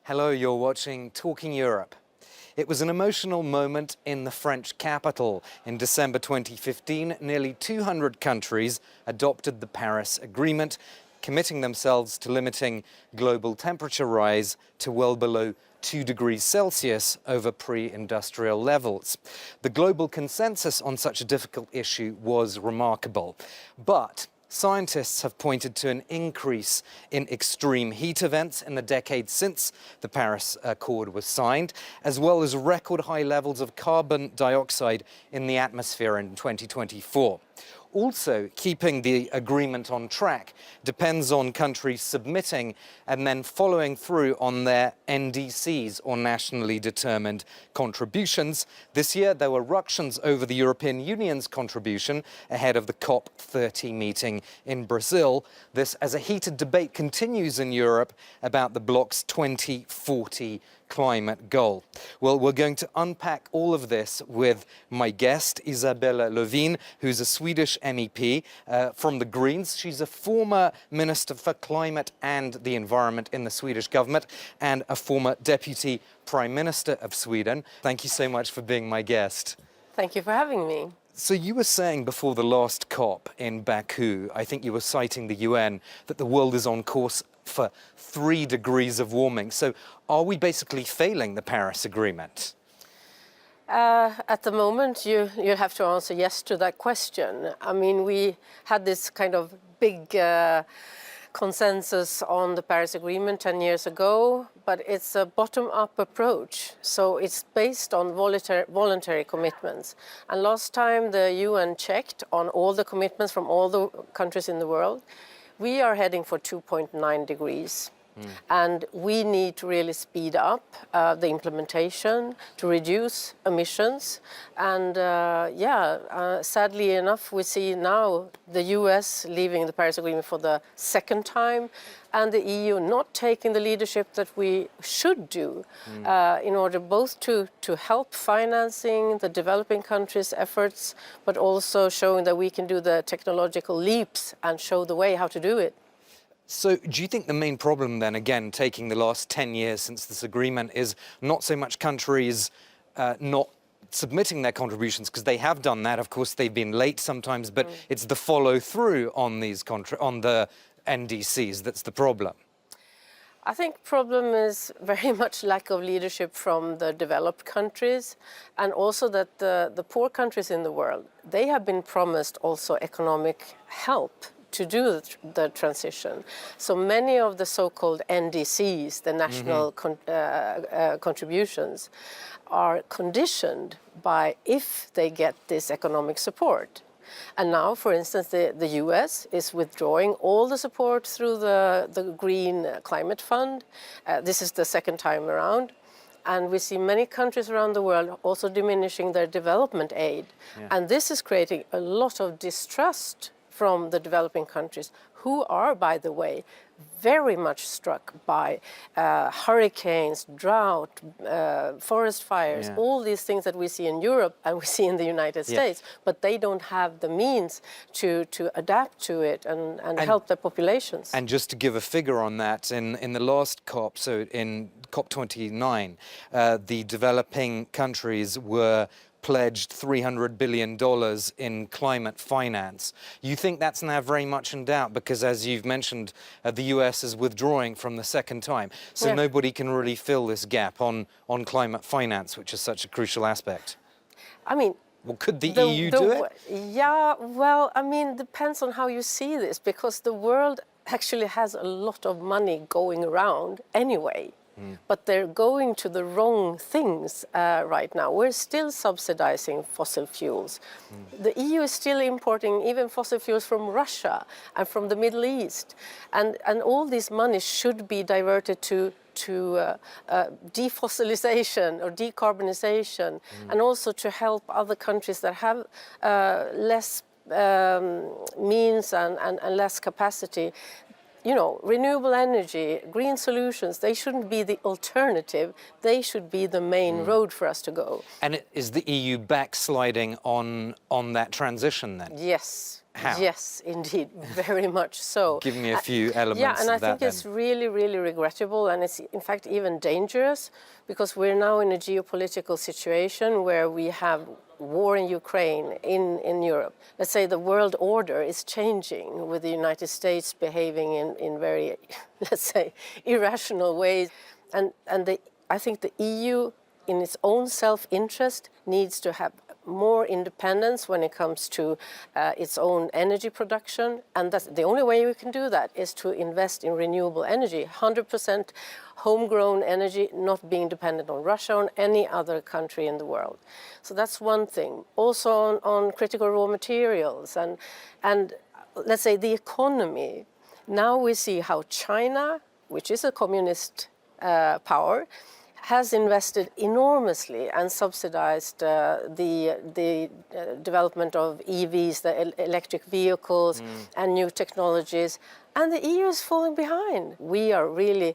Hello, you're watching Talking Europe. It was an emotional moment in the French capital. In December 2015, nearly 200 countries adopted the Paris Agreement, committing themselves to limiting global temperature rise to well below 2 degrees Celsius over pre-industrial levels. The global consensus on such a difficult issue was remarkable. But scientists have pointed to an increase in extreme heat events in the decade since the Paris Accord was signed, as well as record high levels of carbon dioxide in the atmosphere in 2024. Also, keeping the agreement on track depends on countries submitting and then following through on their NDCs, or nationally determined contributions. This year, there were ructions over the European Union's contribution ahead of the COP30 meeting in Brazil. This as a heated debate continues in Europe about the bloc's 2040 climate goal. Well, we're going to unpack all of this with my guest, Isabella Lövin, who's a Swedish MEP from the Greens. She's a former Minister for Climate and the Environment in the Swedish government and a former Deputy Prime Minister of Sweden. Thank you so much for being my guest. Thank you for having me. So you were saying before the last COP in Baku, I think you were citing the UN, that the world is on course for 3 degrees of warming. So are we basically failing the Paris Agreement? At the moment, you have to answer yes to that question. I mean, we had this kind of big consensus on the Paris Agreement 10 years ago, but it's a bottom-up approach. So it's based on voluntary commitments. And last time the UN checked on all the commitments from all the countries in the world, we are heading for 2.9 degrees. And we need to really speed up the implementation to reduce emissions. And sadly enough, we see now the US leaving the Paris Agreement for the second time, and the EU not taking the leadership that we should do in order both to help financing the developing countries' efforts, but also showing that we can do the technological leaps and show the way how to do it. So do you think the main problem then, again, taking the last 10 years since this agreement, is not so much countries not submitting their contributions, because they have done that, of course they've been late sometimes, but it's the follow-through on these on the NDCs that's the problem? I think the problem is very much lack of leadership from the developed countries, and also that the poor countries in the world, they have been promised also economic help to do the transition. So many of the so-called NDCs, the national contributions, are conditioned by if they get this economic support. And now, for instance, the US is withdrawing all the support through the Green Climate Fund. This is the second time around. And we see many countries around the world also diminishing their development aid. Yeah. And this is creating a lot of distrust from the developing countries, who are, by the way, very much struck by hurricanes, drought, forest fires, all these things that we see in Europe and we see in the United States, but they don't have the means to adapt to it and help their populations. And just to give a figure on that, in the last COP, so in COP29, the developing countries were pledged $300 billion in climate finance. You think that's now very much in doubt because, as you've mentioned, the US is withdrawing from the second time. So nobody can really fill this gap on climate finance, which is such a crucial aspect. I mean, well, could the EU do it? Yeah, well, I mean, depends on how you see this, because the world actually has a lot of money going around anyway. But they're going to the wrong things right now. We're still subsidizing fossil fuels. The EU is still importing even fossil fuels from Russia and from the Middle East. And all this money should be diverted to defossilization or decarbonization, and also to help other countries that have less means and less capacity. You know, renewable energy, green solutions, they shouldn't be the alternative. They should be the main road for us to go. And is the EU backsliding on that transition then? Yes. How? Yes, indeed, very much so. Give me a few elements Yeah, and I of that think then. it's really, really regrettable, and it's in fact even dangerous, because we're now in a geopolitical situation where we have war in Ukraine, in Europe. Let's say the world order is changing, with the United States behaving in very, let's say, irrational ways. And I think the EU, in its own self-interest, needs to have more independence when it comes to its own energy production, and that's the only way we can do that is to invest in renewable energy, 100% homegrown energy, not being dependent on Russia or any other country in the world. So that's one thing. Also on critical raw materials and let's say the economy. Now we see how China, which is a communist power, has invested enormously and subsidized the development of EVs, the electric vehicles, and new technologies. And the EU is falling behind. We are really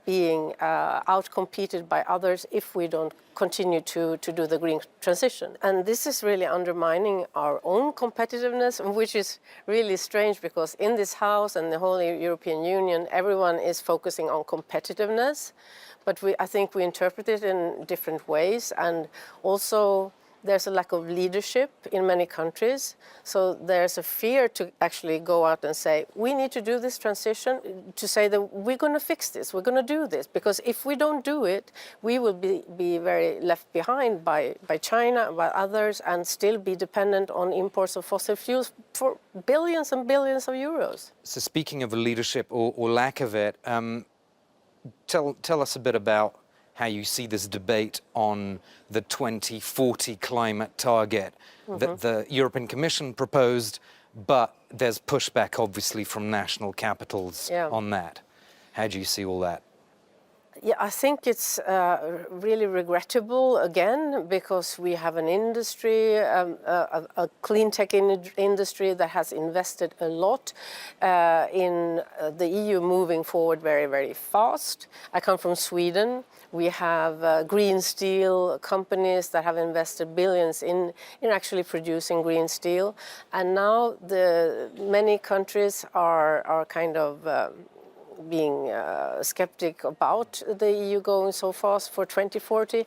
being outcompeted by others if we don't continue to do the green transition. And this is really undermining our own competitiveness, which is really strange, because in this House and the whole European Union, everyone is focusing on competitiveness. But I think we interpret it in different ways, and also there's a lack of leadership in many countries. So there's a fear to actually go out and say, we need to do this transition, to say that we're going to fix this, we're going to do this. Because if we don't do it, we will be very left behind by China, by others, and still be dependent on imports of fossil fuels for billions and billions of euros. So speaking of leadership or lack of it, tell us a bit about how you see this debate on the 2040 climate target that the European Commission proposed, but there's pushback obviously from national capitals on that. How do you see all that? Yeah, I think it's really regrettable, again, because we have an industry, a clean tech industry that has invested a lot in the EU moving forward very, very fast. I come from Sweden. We have green steel companies that have invested billions in actually producing green steel. And now many countries are kind of being skeptic about the EU going so fast for 2040.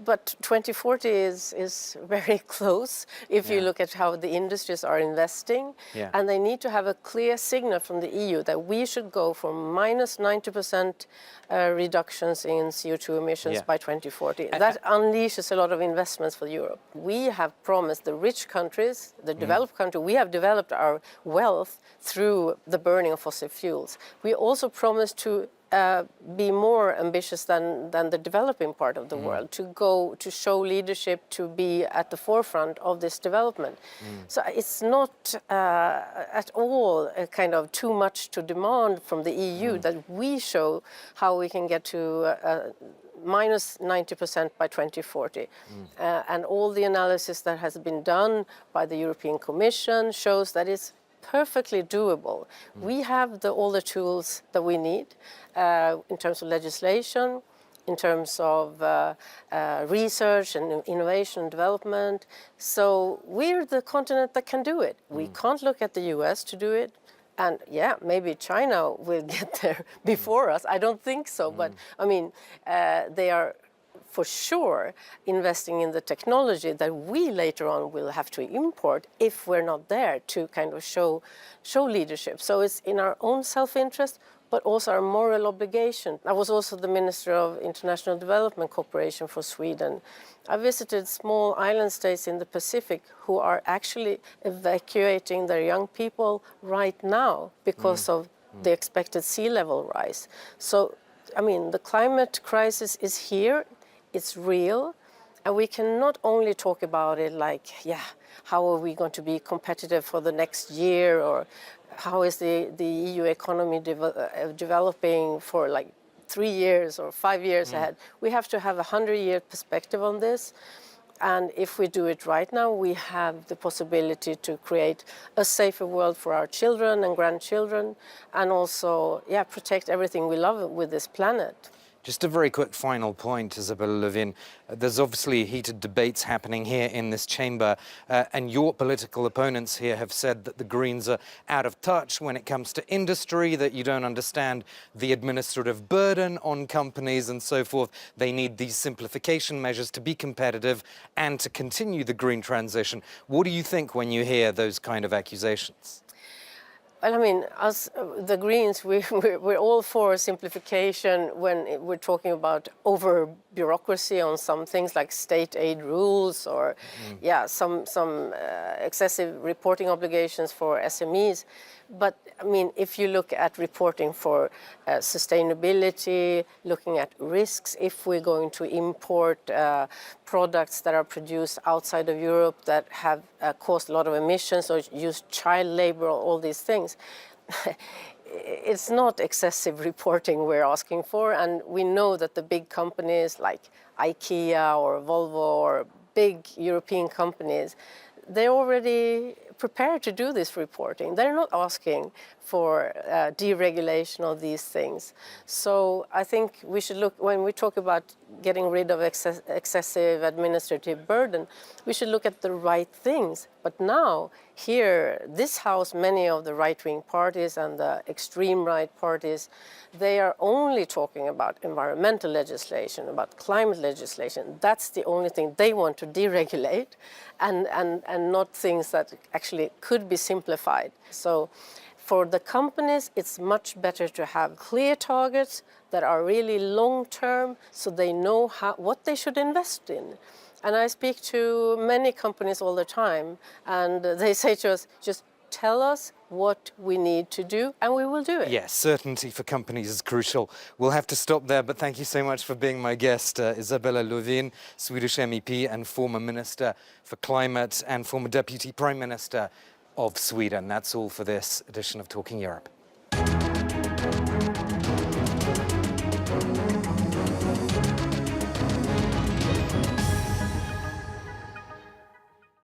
But 2040 is very close if you look at how the industries are investing. And they need to have a clear signal from the EU that we should go for minus 90% reductions in CO2 emissions by 2040. That unleashes a lot of investments for Europe. We have promised the rich countries, the developed countries, we have developed our wealth through the burning of fossil fuels. We also promised to be more ambitious than the developing part of the world, to show leadership, to be at the forefront of this development. So it's not at all kind of too much to demand from the EU that we show how we can get to minus 90% by 2040. And all the analysis that has been done by the European Commission shows that it's perfectly doable. We have all the tools that we need in terms of legislation, in terms of research and innovation and development. So we're the continent that can do it. We can't look at the US to do it. And yeah, maybe China will get there before us. I don't think so. But I mean, they are for sure investing in the technology that we later on will have to import if we're not there to kind of show leadership. So it's in our own self-interest, but also our moral obligation. I was also the Minister of International Development Cooperation for Sweden. I visited small island states in the Pacific who are actually evacuating their young people right now because of the expected sea level rise. So, I mean, the climate crisis is here. It's real, and we can not only talk about it like, how are we going to be competitive for the next year, or how is the EU economy developing for like 3 years or 5 years ahead. We have to have a 100-year perspective on this. And if we do it right now, we have the possibility to create a safer world for our children and grandchildren, and also, protect everything we love with this planet. Just a very quick final point, Isabella Lövin. There's obviously heated debates happening here in this chamber, and your political opponents here have said that the Greens are out of touch when it comes to industry, that you don't understand the administrative burden on companies and so forth. They need these simplification measures to be competitive and to continue the green transition. What do you think when you hear those kind of accusations? Well, I mean, us, the Greens, we're all for simplification when we're talking about over bureaucracy on some things like state aid rules or, some excessive reporting obligations for SMEs. But I mean, if you look at reporting for sustainability, looking at risks, if we're going to import products that are produced outside of Europe that have caused a lot of emissions or use child labor, all these things, it's not excessive reporting we're asking for. And we know that the big companies like IKEA or Volvo or big European companies, they're already prepared to do this reporting. They're not asking for deregulation of these things. So I think we should look, when we talk about getting rid of excessive administrative burden, we should look at the right things. But now, here, this House, many of the right-wing parties and the extreme right parties, they are only talking about environmental legislation, about climate legislation. That's the only thing they want to deregulate, and not things that actually could be simplified. So for the companies, it's much better to have clear targets that are really long-term so they know what they should invest in. And I speak to many companies all the time, and they say to us, just tell us what we need to do, and we will do it. Yes, certainty for companies is crucial. We'll have to stop there, but thank you so much for being my guest, Isabella Lövin, Swedish MEP and former Minister for Climate and former Deputy Prime Minister of Sweden. That's all for this edition of Talking Europe.